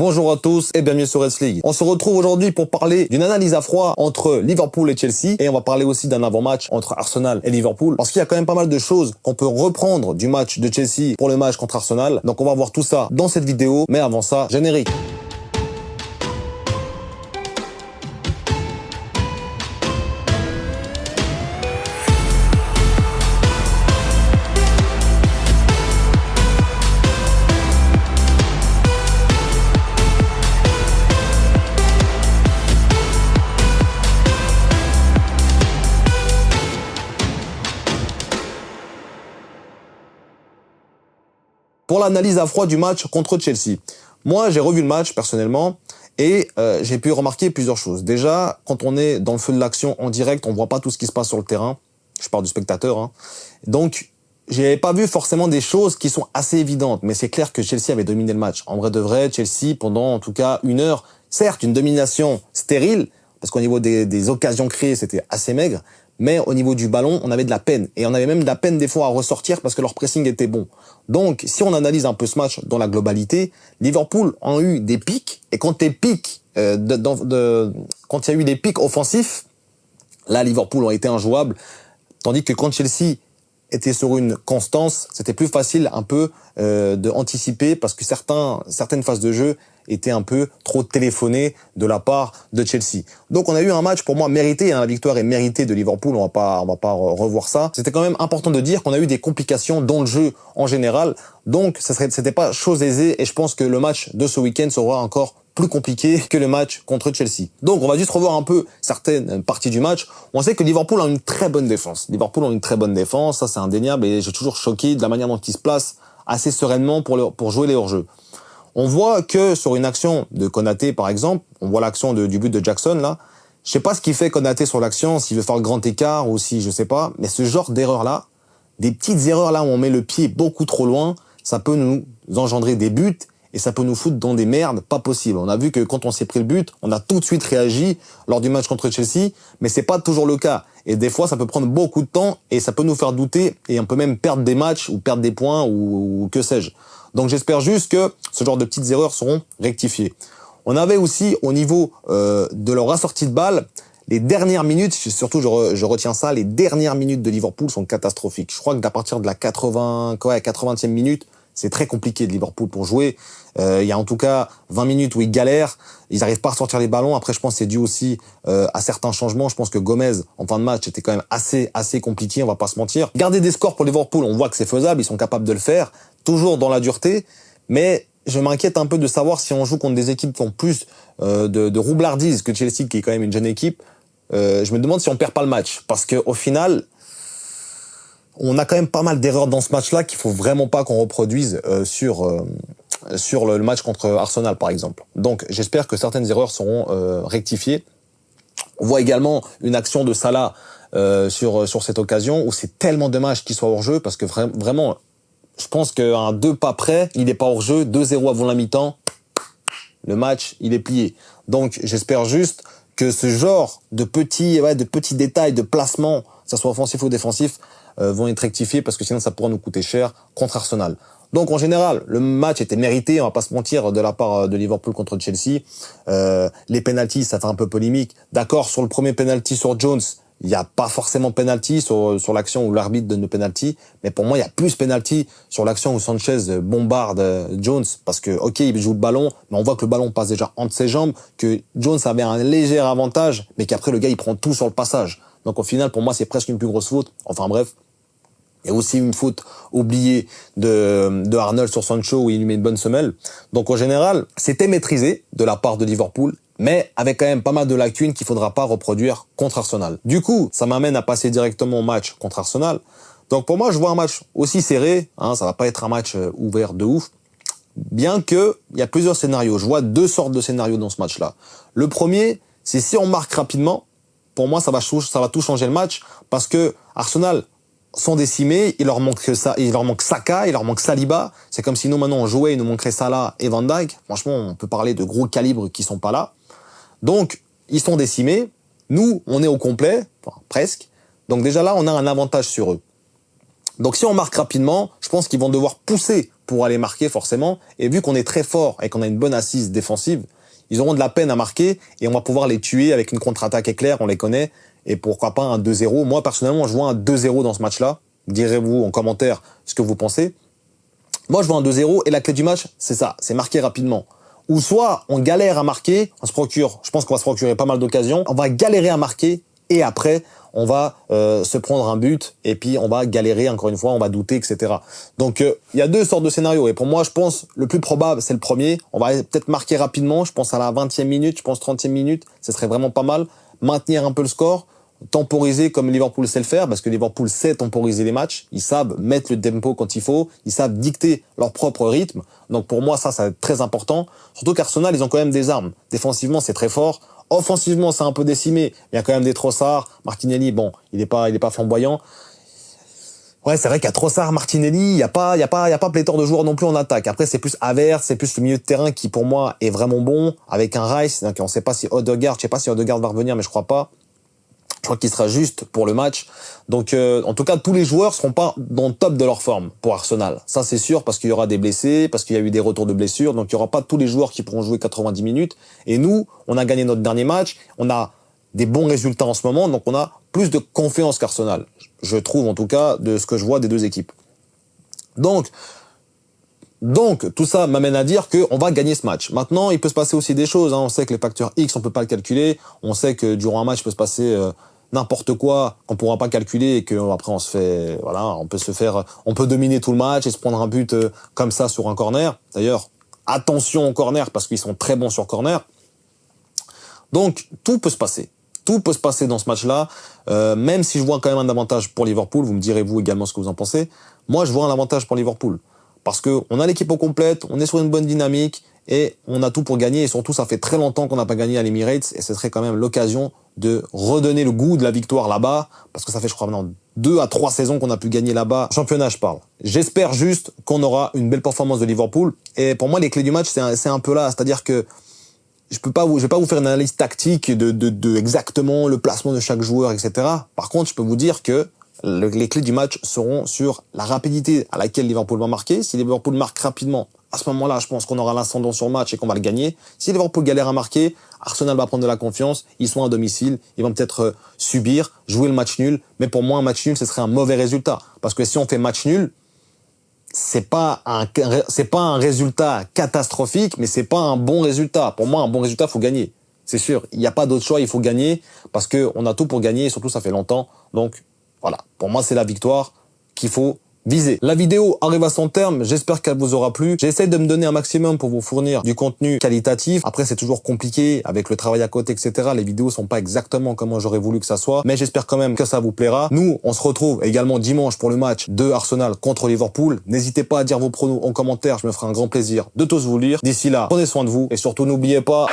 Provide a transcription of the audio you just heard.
Bonjour à tous et bienvenue sur Reds League. On se retrouve aujourd'hui pour parler d'une analyse à froid entre Liverpool et Chelsea et on va parler aussi d'un avant-match entre Arsenal et Liverpool parce qu'il y a quand même pas mal de choses qu'on peut reprendre du match de Chelsea pour le match contre Arsenal. Donc on va voir tout ça dans cette vidéo, mais avant ça, générique. Pour l'analyse à froid du match contre Chelsea. Moi, j'ai revu le match personnellement et j'ai pu remarquer plusieurs choses. Déjà, quand on est dans le feu de l'action en direct, on voit pas tout ce qui se passe sur le terrain. Je parle du spectateur, hein. Donc, j'ai pas vu forcément des choses qui sont assez évidentes, mais c'est clair que Chelsea avait dominé le match. En vrai de vrai, Chelsea, pendant en tout cas une heure, certes, une domination stérile, parce qu'au niveau des occasions créées, c'était assez maigre, mais au niveau du ballon, on avait de la peine. Et on avait même de la peine des fois à ressortir parce que leur pressing était bon. Donc, si on analyse un peu ce match dans la globalité, Liverpool a eu des pics. Et quand les pics, quand il y a eu des pics offensifs, là, Liverpool ont été injouables. Tandis que quand Chelsea était sur une constance, c'était plus facile un peu de anticiper parce que certaines phases de jeu étaient un peu trop téléphonées de la part de Chelsea. Donc on a eu un match pour moi mérité, hein, la victoire est méritée de Liverpool, on va pas revoir ça. C'était quand même important de dire qu'on a eu des complications dans le jeu en général. Donc c'était pas chose aisée et je pense que le match de ce week-end sera encore plus compliqué que le match contre Chelsea. Donc on va juste revoir un peu certaines parties du match. On sait que Liverpool a une très bonne défense. Liverpool a une très bonne défense, ça c'est indéniable et j'ai toujours choqué de la manière dont ils se placent assez sereinement pour jouer les hors-jeux. On voit que sur une action de Konaté par exemple, on voit l'action du but de Jackson là. Je sais pas ce qu'il fait Konaté sur l'action, s'il veut faire le grand écart ou si je sais pas, mais ce genre d'erreur là, des petites erreurs là où on met le pied beaucoup trop loin, ça peut nous engendrer des buts et ça peut nous foutre dans des merdes pas possibles. On a vu que quand on s'est pris le but, on a tout de suite réagi lors du match contre Chelsea, mais c'est pas toujours le cas. Et des fois, ça peut prendre beaucoup de temps et ça peut nous faire douter et on peut même perdre des matchs ou perdre des points ou que sais-je. Donc j'espère juste que ce genre de petites erreurs seront rectifiées. On avait aussi au niveau de leur assortie de balles, les dernières minutes, surtout je retiens ça, les dernières minutes de Liverpool sont catastrophiques. Je crois que d'à partir de la 80e minute, c'est très compliqué de Liverpool pour jouer. Il y a en tout cas 20 minutes où ils galèrent, ils n'arrivent pas à sortir les ballons. Après, je pense que c'est dû aussi à certains changements. Je pense que Gomez, en fin de match, était quand même assez compliqué, on va pas se mentir. Garder des scores pour Liverpool, on voit que c'est faisable, ils sont capables de le faire, toujours dans la dureté. Mais je m'inquiète un peu de savoir si on joue contre des équipes qui ont plus de roublardise que Chelsea, qui est quand même une jeune équipe. Je me demande si on perd pas le match. Parce que au final, on a quand même pas mal d'erreurs dans ce match-là qu'il faut vraiment pas qu'on reproduise sur le match contre Arsenal, par exemple. Donc, j'espère que certaines erreurs seront rectifiées. On voit également une action de Salah sur cette occasion où c'est tellement dommage qu'il soit hors jeu parce que vraiment, je pense qu'à un 2 pas près, il n'est pas hors jeu, 2-0 avant la mi-temps, le match, il est plié. Donc, j'espère juste que ce genre de petits détails de placement, que ça soit offensif ou défensif, vont être rectifiés parce que sinon ça pourra nous coûter cher contre Arsenal. Donc en général, le match était mérité, on va pas se mentir, de la part de Liverpool contre Chelsea. Les pénaltys, ça fait un peu polémique. D'accord, sur le premier pénalty sur Jones, il n'y a pas forcément pénalty sur l'action où l'arbitre donne le pénalty, mais pour moi il y a plus pénalty sur l'action où Sanchez bombarde Jones parce que ok, il joue le ballon, mais on voit que le ballon passe déjà entre ses jambes, que Jones avait un léger avantage, mais qu'après le gars il prend tout sur le passage. Donc au final, pour moi, c'est presque une plus grosse faute. Enfin bref, il y a aussi une faute oubliée de Arnold sur Sancho où il lui met une bonne semelle. Donc en général, c'était maîtrisé de la part de Liverpool, mais avec quand même pas mal de lacunes qu'il faudra pas reproduire contre Arsenal. Du coup, ça m'amène à passer directement au match contre Arsenal. Donc pour moi, je vois un match aussi serré. Hein, ça va pas être un match ouvert de ouf. Bien que il y a plusieurs scénarios. Je vois deux sortes de scénarios dans ce match-là. Le premier, c'est si on marque rapidement. Pour moi, ça va tout changer le match parce que Arsenal sont décimés, il leur manque Saka, il leur manque Saliba. C'est comme si nous maintenant on jouait, il nous manquerait Salah et Van Dijk. Franchement, on peut parler de gros calibres qui sont pas là. Donc, ils sont décimés. Nous, on est au complet, enfin, presque. Donc déjà là, on a un avantage sur eux. Donc si on marque rapidement, je pense qu'ils vont devoir pousser pour aller marquer forcément. Et vu qu'on est très fort et qu'on a une bonne assise défensive, ils auront de la peine à marquer et on va pouvoir les tuer avec une contre-attaque éclair, on les connaît. Et pourquoi pas un 2-0. Moi, personnellement, je vois un 2-0 dans ce match-là. Direz-vous en commentaire ce que vous pensez. Moi, je vois un 2-0 et la clé du match, c'est ça, c'est marquer rapidement. Ou soit on galère à marquer, je pense qu'on va se procurer pas mal d'occasions, on va galérer à marquer et après on va se prendre un but et puis on va galérer encore une fois, on va douter, etc. Donc il y a deux sortes de scénarios et pour moi je pense le plus probable c'est le premier. On va peut-être marquer rapidement, je pense à la 20e minute, je pense 30e minute, ce serait vraiment pas mal. Maintenir un peu le score, temporiser comme Liverpool sait le faire, parce que Liverpool sait temporiser les matchs, ils savent mettre le tempo quand il faut, ils savent dicter leur propre rythme. Donc pour moi ça va être très important, surtout qu'Arsenal ils ont quand même des armes. Défensivement c'est très fort, offensivement c'est un peu décimé, il y a quand même des Trossard, Martinelli, bon, il est pas flamboyant. Ouais, c'est vrai qu'il y a Trossard, Martinelli, il y a pas pléthore de joueurs non plus en attaque. Après c'est plus Havertz, c'est plus le milieu de terrain qui pour moi est vraiment bon avec un Rice, donc on sait pas si Odegaard, je sais pas si Odegaard va revenir mais je crois pas. Je crois qu'il sera juste pour le match. Donc, en tout cas, tous les joueurs seront pas dans le top de leur forme pour Arsenal. Ça, c'est sûr, parce qu'il y aura des blessés, parce qu'il y a eu des retours de blessures. Donc, il y aura pas tous les joueurs qui pourront jouer 90 minutes. Et nous, on a gagné notre dernier match. On a des bons résultats en ce moment. Donc, on a plus de confiance qu'Arsenal. Je trouve, en tout cas, de ce que je vois des deux équipes. Donc, tout ça m'amène à dire qu'on va gagner ce match. Maintenant, il peut se passer aussi des choses. On sait que les facteurs X, on peut pas le calculer. On sait que durant un match, il peut se passer n'importe quoi qu'on pourra pas calculer et que après on peut dominer tout le match et se prendre un but comme ça sur un corner. D'ailleurs, attention au corner parce qu'ils sont très bons sur corner. Donc, tout peut se passer. Tout peut se passer dans ce match-là, même si je vois quand même un avantage pour Liverpool. Vous me direz vous également ce que vous en pensez. Moi, je vois un avantage pour Liverpool. Parce que on a l'équipe au complète, on est sur une bonne dynamique et on a tout pour gagner. Et surtout, ça fait très longtemps qu'on n'a pas gagné à l'Emirates et ce serait quand même l'occasion de redonner le goût de la victoire là-bas. Parce que ça fait, je crois, maintenant 2 à 3 saisons qu'on a pu gagner là-bas. Championnat, je parle. J'espère juste qu'on aura une belle performance de Liverpool. Et pour moi, les clés du match, c'est un peu là. C'est-à-dire que je vais pas vous faire une analyse tactique de exactement le placement de chaque joueur, etc. Par contre, je peux vous dire que les clés du match seront sur la rapidité à laquelle Liverpool va marquer. Si Liverpool marque rapidement, à ce moment-là, je pense qu'on aura l'ascendant sur le match et qu'on va le gagner. Si Liverpool galère à marquer, Arsenal va prendre de la confiance. Ils sont à domicile, ils vont peut-être subir, jouer le match nul. Mais pour moi, un match nul, ce serait un mauvais résultat. Parce que si on fait match nul, c'est pas un résultat catastrophique, mais c'est pas un bon résultat. Pour moi, un bon résultat, faut gagner. C'est sûr. Il n'y a pas d'autre choix, il faut gagner. Parce que on a tout pour gagner et surtout, ça fait longtemps. Donc, voilà, pour moi, c'est la victoire qu'il faut viser. La vidéo arrive à son terme, j'espère qu'elle vous aura plu. J'essaie de me donner un maximum pour vous fournir du contenu qualitatif. Après, c'est toujours compliqué avec le travail à côté, etc. Les vidéos sont pas exactement comme j'aurais voulu que ça soit, mais j'espère quand même que ça vous plaira. Nous, on se retrouve également dimanche pour le match de Arsenal contre Liverpool. N'hésitez pas à dire vos pronos en commentaire, je me ferai un grand plaisir de tous vous lire. D'ici là, prenez soin de vous et surtout n'oubliez pas...